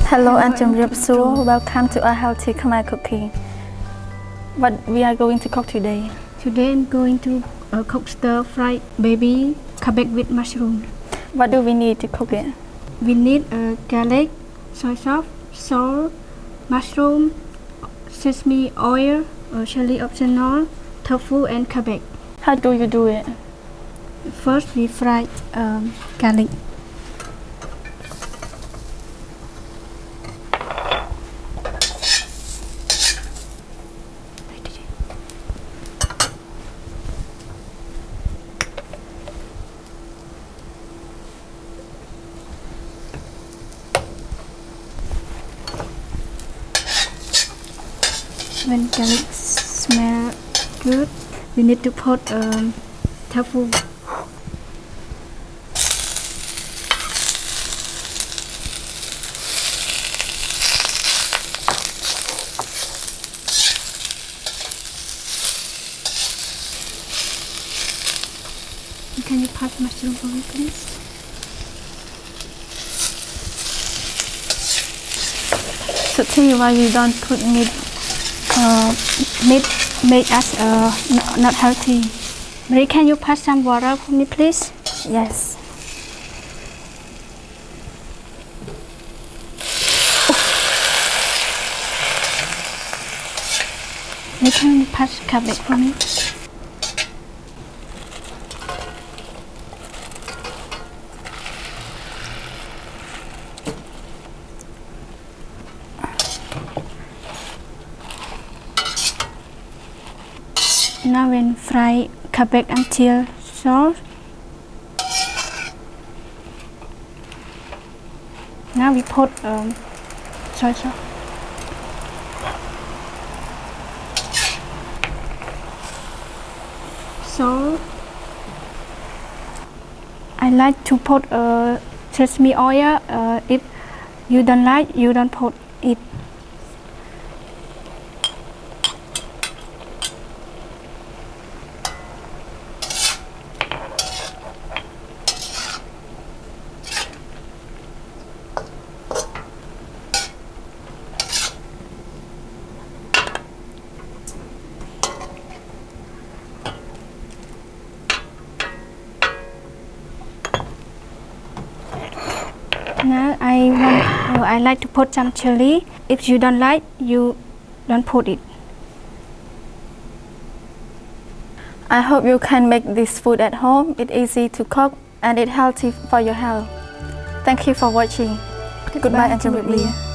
Hello and welcome to our healthy Khmer cooking. What we are going to cook today? Today I'm going to cook stir-fried baby cabbage with mushroom. What do we need to cook it? We need garlic, soy sauce, salt, mushroom, sesame oil, chili optional, tofu and cabbage. How do you do it? First we fry garlic. When garlic smell good, we need to put tofu. Can you pass mushroom for me, please? So tell you why you don't put meat. Meat make us not healthy. Marie, can you pass some water for me, please? Yes. Marie, can you pass cabbage for me? Now when fry cabbage until soft. Now we put soy sauce. So I like to put sesame oil. If you don't like, you don't put it. Now I like to put some chili. If you don't like, you don't put it. I hope you can make this food at home. It's easy to cook and it's healthy for your health. Thank you for watching. Goodbye and